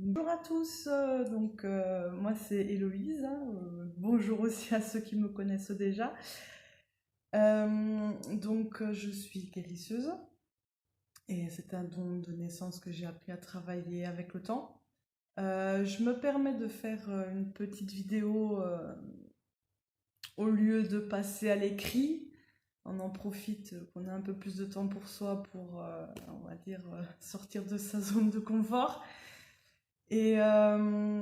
Bonjour à tous, moi c'est Héloïse, hein, bonjour aussi à ceux qui me connaissent déjà. Je suis guérisseuse et c'est un don de naissance que j'ai appris à travailler avec le temps. Je me permets de faire une petite vidéo au lieu de passer à l'écrit. On en profite qu'on a un peu plus de temps pour soi pour, on va dire, sortir de sa zone de confort. Et je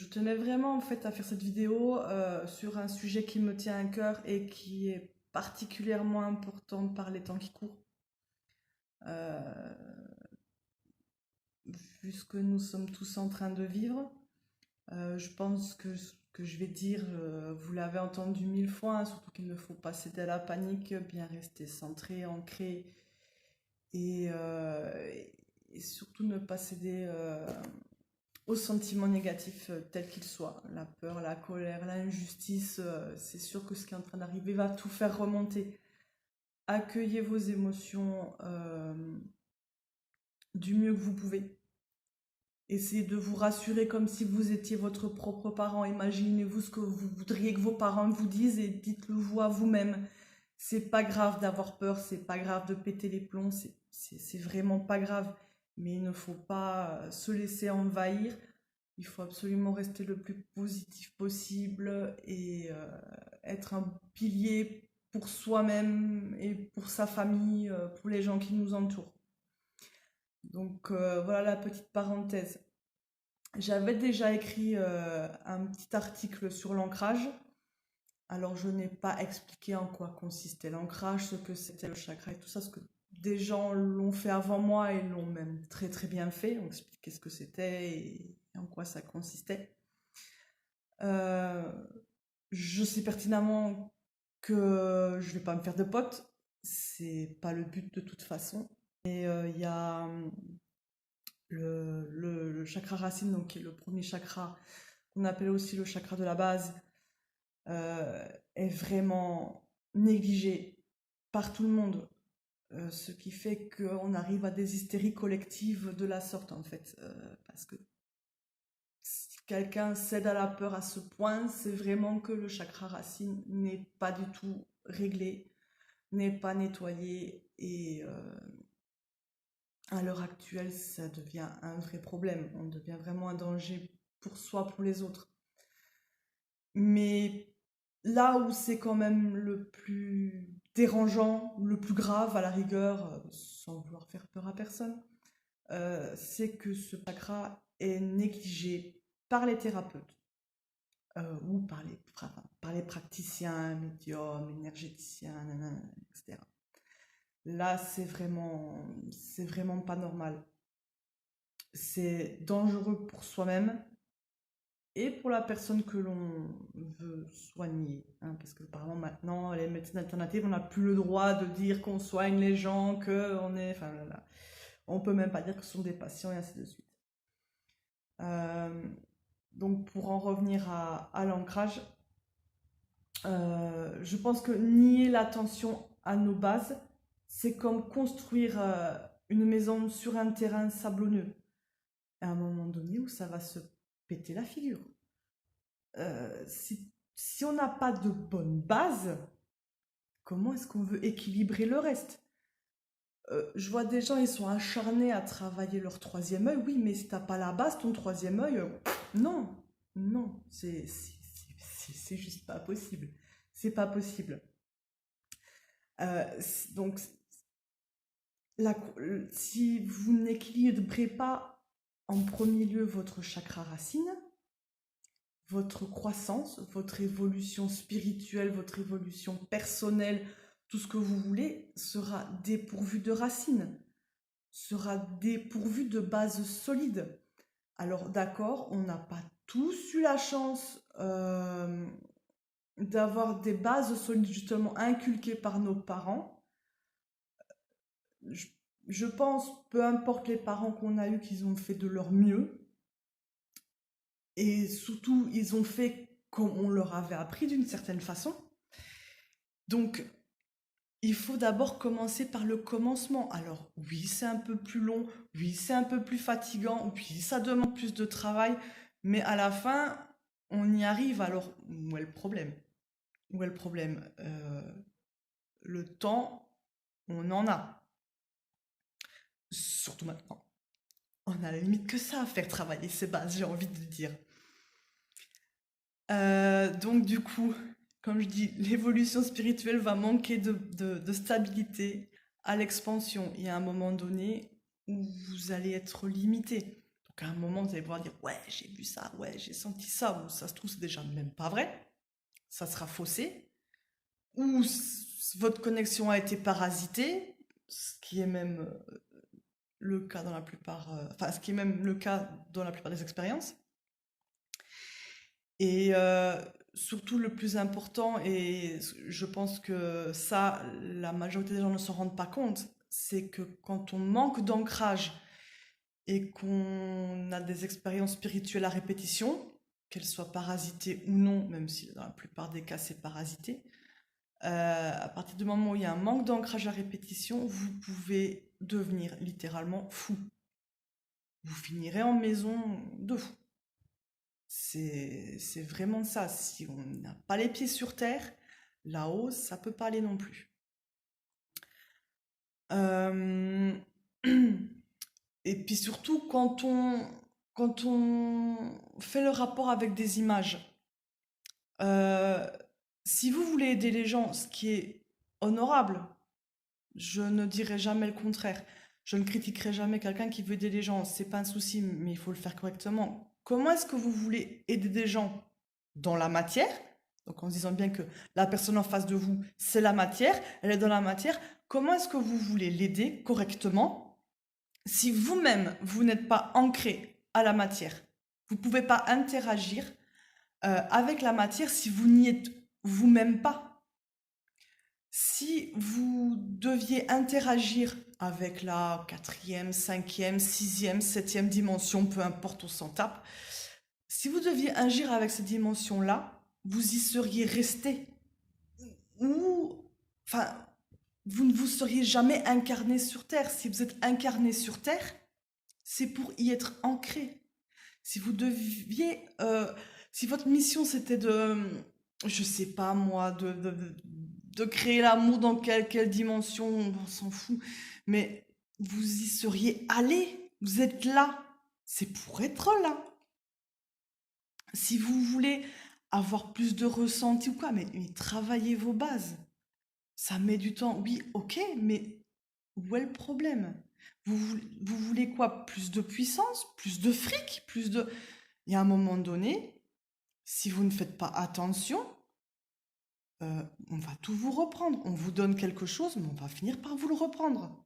tenais vraiment en fait à faire cette vidéo sur un sujet qui me tient à cœur et qui est particulièrement important par les temps qui courent. Euh, Vu ce que nous sommes tous en train de vivre, je pense que ce que je vais dire, vous l'avez entendu mille fois, hein, surtout qu'il ne faut pas céder à la panique, bien rester centré, ancré et, euh, et surtout ne pas céder aux sentiments négatifs tels qu'ils soient. La peur, la colère, l'injustice, c'est sûr que ce qui est en train d'arriver va tout faire remonter. Accueillez vos émotions du mieux que vous pouvez. Essayez de vous rassurer comme si vous étiez votre propre parent. Imaginez-vous ce que vous voudriez que vos parents vous disent et dites-le vous à vous-même. C'est pas grave d'avoir peur, c'est pas grave de péter les plombs, c'est vraiment pas grave. Mais il ne faut pas se laisser envahir. Il faut absolument rester le plus positif possible et être un pilier pour soi-même et pour sa famille, pour les gens qui nous entourent. Voilà la petite parenthèse. J'avais déjà écrit un petit article sur l'ancrage. Alors je n'ai pas expliqué en quoi consistait l'ancrage, ce que c'était le chakra et tout ça, parce que des gens l'ont fait avant moi et l'ont même très très bien fait, ont expliqué ce que c'était et en quoi ça consistait. Euh, je sais pertinemment que je vais pas me faire de potes, c'est pas le but de toute façon. Et il y a le chakra racine, donc qui est le premier chakra qu'on appelle aussi le chakra de la base, euh, est vraiment négligé par tout le monde. Ce qui fait qu'on arrive à des hystéries collectives de la sorte en fait. Parce que si quelqu'un cède à la peur à ce point, c'est vraiment que le chakra racine n'est pas du tout réglé, n'est pas nettoyé et à l'heure actuelle, ça devient un vrai problème. On devient vraiment un danger pour soi, pour les autres. Mais là où c'est quand même le plus dérangeant, le plus grave à la rigueur, sans vouloir faire peur à personne, c'est que ce chakra est négligé par les thérapeutes ou par les praticiens, médiums, énergéticiens, nanana, etc. Là, c'est vraiment pas normal. C'est dangereux pour soi-même et pour la personne que l'on veut soigner, hein, parce que apparemment maintenant, les médecines alternatives, on n'a plus le droit de dire qu'on soigne les gens, qu'on est, enfin là, on peut même pas dire que ce sont des patients et ainsi de suite. Euh, donc pour en revenir à l'ancrage, je pense que nier l'attention à nos bases, c'est comme construire une maison sur un terrain sablonneux. À un moment donné où ça va se péter la figure. Si on n'a pas de bonne base, comment est-ce qu'on veut équilibrer le reste? Je vois des gens, ils sont acharnés à travailler leur troisième œil. Oui, mais si t'as pas la base, ton troisième œil, non, non, c'est juste pas possible. C'est pas possible. Donc, la- si vous n'équilibrez pas en premier lieu votre chakra racine, votre croissance, votre évolution spirituelle, votre évolution personnelle, tout ce que vous voulez, sera dépourvu de racines, sera dépourvu de bases solides. Alors d'accord, on n'a pas tous eu la chance d'avoir des bases solides justement inculquées par nos parents. Je, je pense, peu importe les parents qu'on a eus, qu'ils ont fait de leur mieux. Et surtout, ils ont fait comme on leur avait appris d'une certaine façon. Donc, il faut d'abord commencer par le commencement. Alors oui, c'est un peu plus long, oui, c'est un peu plus fatigant, oui, ça demande plus de travail, mais à la fin, on y arrive. Alors, où est le problème? Où est le problème? Le temps, on en a. Surtout maintenant. On a la limite que ça à faire travailler ses bases, j'ai envie de dire. Donc du coup, comme je dis, l'évolution spirituelle va manquer de stabilité à l'expansion. Il y a un moment donné où vous allez être limité. Donc à un moment, vous allez pouvoir dire, ouais, j'ai vu ça, ouais, j'ai senti ça, ou ça se trouve, c'est déjà même pas vrai. Ça sera faussé. Ou votre connexion a été parasitée, ce qui est même le cas dans la plupart, enfin, ce qui est même le cas dans la plupart des expériences. Et surtout le plus important, et je pense que ça, la majorité des gens ne s'en rendent pas compte, c'est que quand on manque d'ancrage et qu'on a des expériences spirituelles à répétition, qu'elles soient parasitées ou non, même si dans la plupart des cas c'est parasité, à partir du moment où il y a un manque d'ancrage à répétition, vous pouvez devenir littéralement fou. Vous finirez en maison de fou. C'est vraiment ça. Si on n'a pas les pieds sur terre, là-haut, ça peut pas aller non plus. Euh, Et puis surtout, quand on fait le rapport avec des images, euh, si vous voulez aider les gens, ce qui est honorable, je ne dirai jamais le contraire. Je ne critiquerai jamais quelqu'un qui veut aider les gens, c'est pas un souci, mais il faut le faire correctement. Comment est-ce que vous voulez aider des gens dans la matière? Donc en se disant bien que la personne en face de vous, c'est la matière, elle est dans la matière. Comment est-ce que vous voulez l'aider correctement si vous-même, vous n'êtes pas ancré à la matière? Vous ne pouvez pas interagir avec la matière si vous n'y êtes vous-même pas. Si vous deviez interagir avec la quatrième, cinquième, sixième, septième dimension, peu importe, on s'en tape, si vous deviez agir avec ces dimensions-là, vous y seriez resté. Ou, enfin, vous ne vous seriez jamais incarné sur Terre. Si vous êtes incarné sur Terre, c'est pour y être ancré. Si vous deviez, si votre mission c'était de, je sais pas moi, de créer l'amour dans quelle dimension, on s'en fout, mais vous y seriez allé, vous êtes là, c'est pour être là. Si vous voulez avoir plus de ressenti ou quoi, mais travaillez vos bases. Ça met du temps, oui, ok, mais où est le problème? Vous voulez quoi? Plus de puissance? Plus de fric? Plus de... Il y a un moment donné, si vous ne faites pas attention, on va tout vous reprendre. On vous donne quelque chose, mais on va finir par vous le reprendre.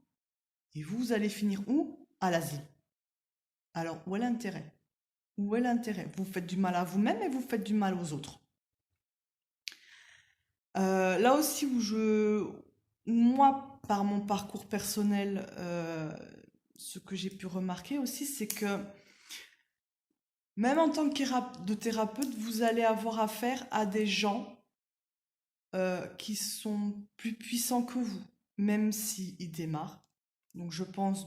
Et vous allez finir où? À l'asile. Alors, où est l'intérêt? Où est l'intérêt? Vous faites du mal à vous-même et vous faites du mal aux autres. Là aussi moi, par mon parcours personnel, ce que j'ai pu remarquer aussi, c'est que même en tant que thérapeute, vous allez avoir affaire à des gens qui sont plus puissants que vous, même s'ils démarrent. Donc je pense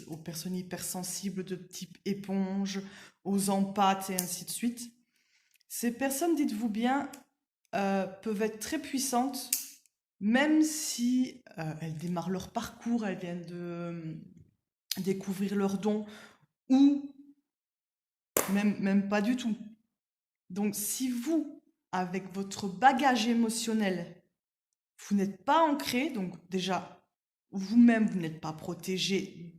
aux personnes hypersensibles de type éponge, aux empathes et ainsi de suite. Ces personnes, dites-vous bien, peuvent être très puissantes, même si elles démarrent leur parcours, elles viennent de découvrir leurs dons, ou même pas du tout. Donc si vous, avec votre bagage émotionnel, vous n'êtes pas ancré, donc déjà, vous-même, vous n'êtes pas protégé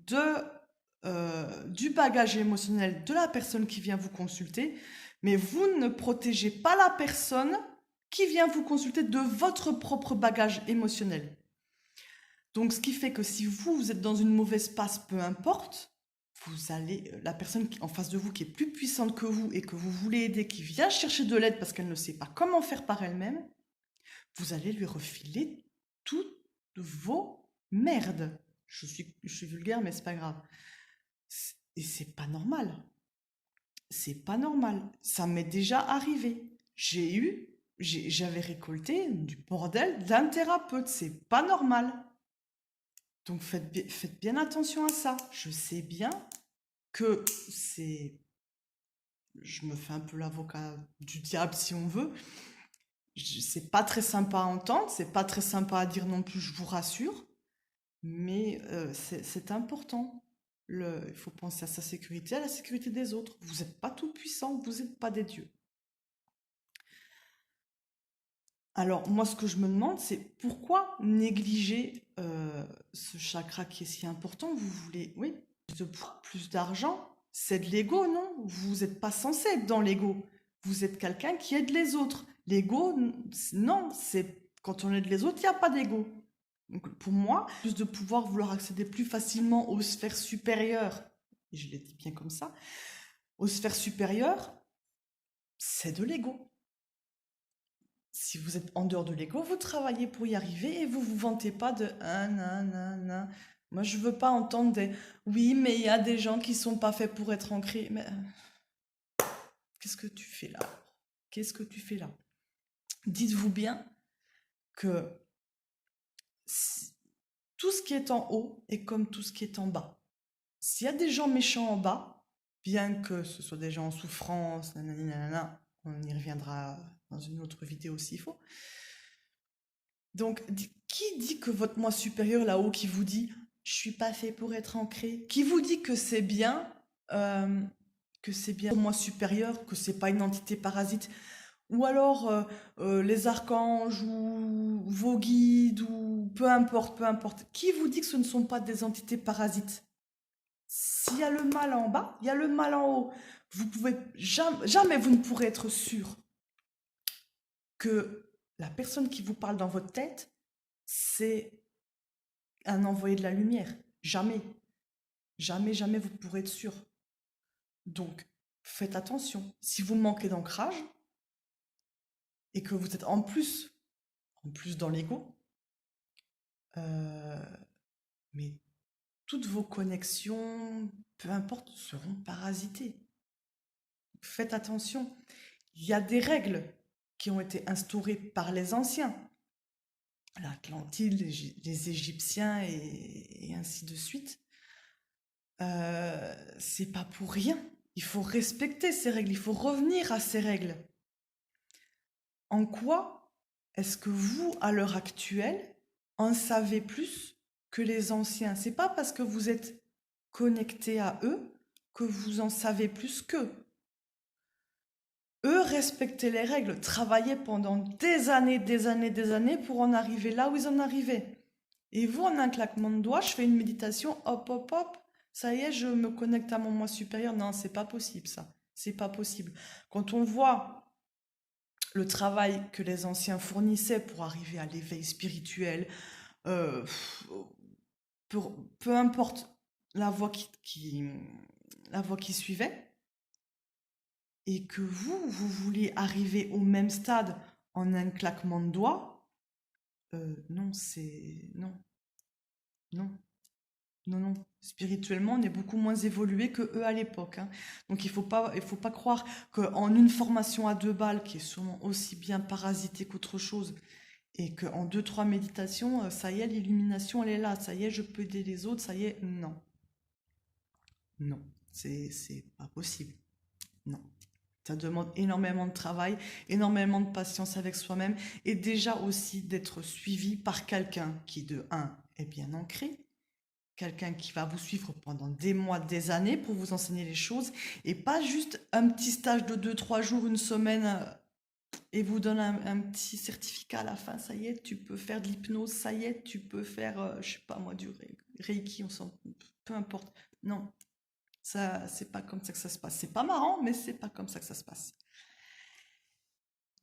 du bagage émotionnel de la personne qui vient vous consulter, mais vous ne protégez pas la personne qui vient vous consulter de votre propre bagage émotionnel. Donc, ce qui fait que si vous êtes dans une mauvaise passe, peu importe, la personne en face de vous qui est plus puissante que vous et que vous voulez aider, qui vient chercher de l'aide parce qu'elle ne sait pas comment faire par elle-même, vous allez lui refiler toutes vos merdes. Je suis vulgaire, mais c'est pas grave. Et c'est pas normal. C'est pas normal. Ça m'est déjà arrivé. j'avais récolté du bordel d'un thérapeute. C'est pas normal. Donc faites bien attention à ça. Je sais bien que je me fais un peu l'avocat du diable si on veut. C'est pas très sympa à entendre, c'est pas très sympa à dire non plus, je vous rassure. Mais c'est important. Il faut penser à sa sécurité, à la sécurité des autres. Vous n'êtes pas tout puissant, vous n'êtes pas des dieux. Alors, moi, ce que je me demande, c'est pourquoi négliger ce chakra qui est si important? Vous voulez, oui, plus d'argent, c'est de l'ego, non? Vous n'êtes pas censé être dans l'ego. Vous êtes quelqu'un qui aide les autres. L'ego, non, c'est quand on aide les autres, il n'y a pas d'ego. Donc, pour moi, plus de pouvoir vouloir accéder plus facilement aux sphères supérieures, et je l'ai dit bien comme ça, aux sphères supérieures, c'est de l'ego. Si vous êtes en dehors de l'ego, vous travaillez pour y arriver et vous vous vantez pas de ah, nan. Moi, je veux pas entendre des oui, mais il y a des gens qui sont pas faits pour être ancrés. Mais qu'est-ce que tu fais là? Qu'est-ce que tu fais là? Dites-vous bien que tout ce qui est en haut est comme tout ce qui est en bas. S'il y a des gens méchants en bas, bien que ce soit des gens en souffrance, nanana, on y reviendra dans une autre vidéo s'il faut. Donc, qui dit que votre moi supérieur là-haut, qui vous dit je suis pas fait pour être ancré, qui vous dit que c'est bien, le moi supérieur, que c'est pas une entité parasite, ou alors les archanges ou vos guides ou peu importe, qui vous dit que ce ne sont pas des entités parasites? S'il y a le mal en bas, il y a le mal en haut. Vous pouvez jamais vous ne pourrez être sûr que la personne qui vous parle dans votre tête, c'est un envoyé de la lumière. Jamais. Jamais vous pourrez être sûr. Donc, faites attention. Si vous manquez d'ancrage et que vous êtes en plus dans l'ego, mais toutes vos connexions, peu importe, seront parasitées. Faites attention. Il y a des règles qui ont été instaurées par les anciens. L'Atlantide, les Égyptiens et ainsi de suite. C'est pas pour rien. Il faut respecter ces règles, il faut revenir à ces règles. En quoi est-ce que vous, à l'heure actuelle, en savez plus que les anciens? C'est pas parce que vous êtes connecté à eux que vous en savez plus qu'eux. Eux respectaient les règles, travaillaient pendant des années pour en arriver là où ils en arrivaient. Et vous, en un claquement de doigts, je fais une méditation, hop, ça y est, je me connecte à mon moi supérieur. Non, c'est pas possible ça. C'est pas possible. Quand on voit le travail que les anciens fournissaient pour arriver à l'éveil spirituel, euh, peu importe la voie la voie qui suivait, et que vous voulez arriver au même stade en un claquement de doigts, non, non. Spirituellement, on est beaucoup moins évolué que eux à l'époque, hein. Donc il faut pas croire qu'en une formation à 2 balles, qui est sûrement aussi bien parasitée qu'autre chose, et qu'en 2-3 méditations, ça y est, l'illumination, elle est là, ça y est, je peux aider les autres, ça y est, non. Non, c'est pas possible. Non. Ça demande énormément de travail, énormément de patience avec soi-même, et déjà aussi d'être suivi par quelqu'un qui, de 1, est bien ancré, quelqu'un qui va vous suivre pendant des mois, des années pour vous enseigner les choses, et pas juste un petit stage de 2-3 jours, une semaine, et vous donne un petit certificat à la fin. Ça y est, tu peux faire de l'hypnose, ça y est, tu peux faire, je sais pas moi, du reiki, peu importe. Non, ça, c'est pas comme ça que ça se passe. C'est pas marrant, mais c'est pas comme ça que ça se passe.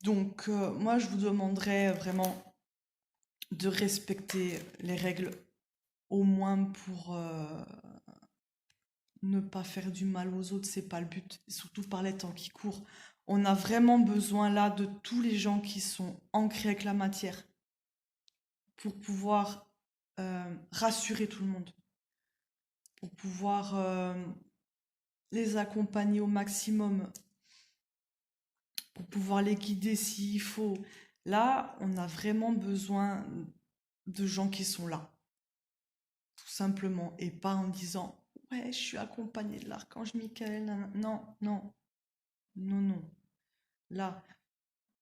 Donc, moi, je vous demanderais vraiment de respecter les règles, au moins pour ne pas faire du mal aux autres, c'est pas le but. Et surtout par les temps qui courent. On a vraiment besoin là de tous les gens qui sont ancrés avec la matière pour pouvoir rassurer tout le monde, pour pouvoir les accompagner au maximum, pour pouvoir les guider s'il faut. Là, on a vraiment besoin de gens qui sont là, tout simplement, et pas en disant ouais, je suis accompagnée de l'archange Michael. Non, non, non, non. Là,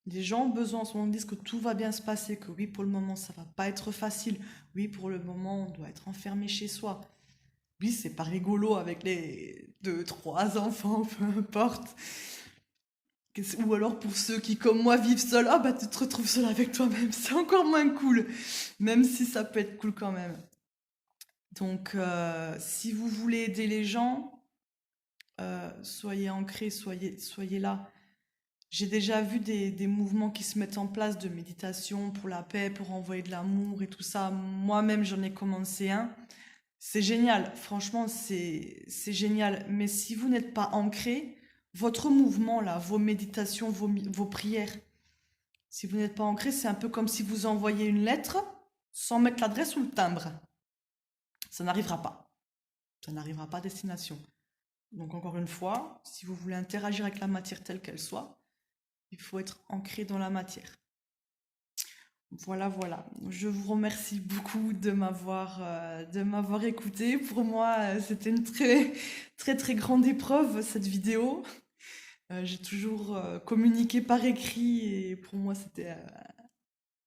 les gens ont besoin en ce moment disent que tout va bien se passer, que oui, pour le moment, ça va pas être facile. Oui, pour le moment, on doit être enfermé chez soi. Oui, c'est pas rigolo avec les deux, trois enfants, peu importe. Ou alors pour ceux qui, comme moi, vivent seuls, ah bah tu te retrouves seul avec toi-même, c'est encore moins cool, même si ça peut être cool quand même. Donc, si vous voulez aider les gens, soyez ancrés, soyez là. J'ai déjà vu des mouvements qui se mettent en place de méditation pour la paix, pour envoyer de l'amour et tout ça. Moi-même, j'en ai commencé un. C'est génial, franchement, c'est génial. Mais si vous n'êtes pas ancré, votre mouvement là, vos méditations, vos prières, si vous n'êtes pas ancré, c'est un peu comme si vous envoyez une lettre sans mettre l'adresse ou le timbre. Ça n'arrivera pas. Ça n'arrivera pas à destination. Donc encore une fois, si vous voulez interagir avec la matière telle qu'elle soit, il faut être ancré dans la matière. Voilà, voilà. Je vous remercie beaucoup de m'avoir écouté. Pour moi, c'était une très, très, très grande épreuve, cette vidéo. J'ai toujours communiqué par écrit et pour moi, c'était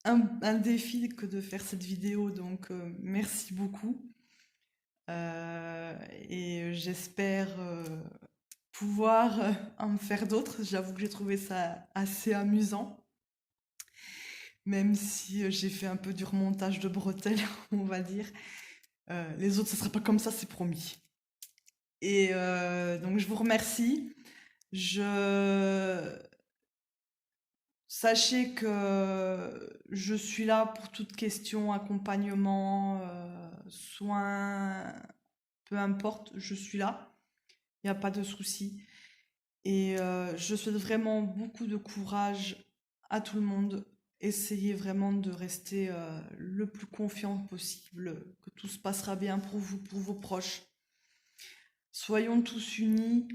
un défi que de faire cette vidéo. Donc, merci beaucoup. Et j'espère pouvoir en faire d'autres. J'avoue que j'ai trouvé ça assez amusant. Même si j'ai fait un peu du remontage de bretelles, on va dire. Les autres, ce sera pas comme ça, c'est promis. Et donc, je vous remercie. Je... Sachez que je suis là pour toute question, accompagnement, soins, peu importe, je suis là. Il n'y a pas de souci. Et je souhaite vraiment beaucoup de courage à tout le monde. Essayez vraiment de rester le plus confiant possible, que tout se passera bien pour vous, pour vos proches. Soyons tous unis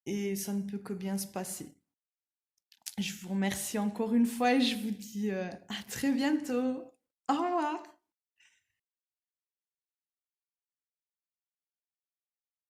et ça ne peut que bien se passer. Je vous remercie encore une fois et je vous dis à très bientôt. Au revoir.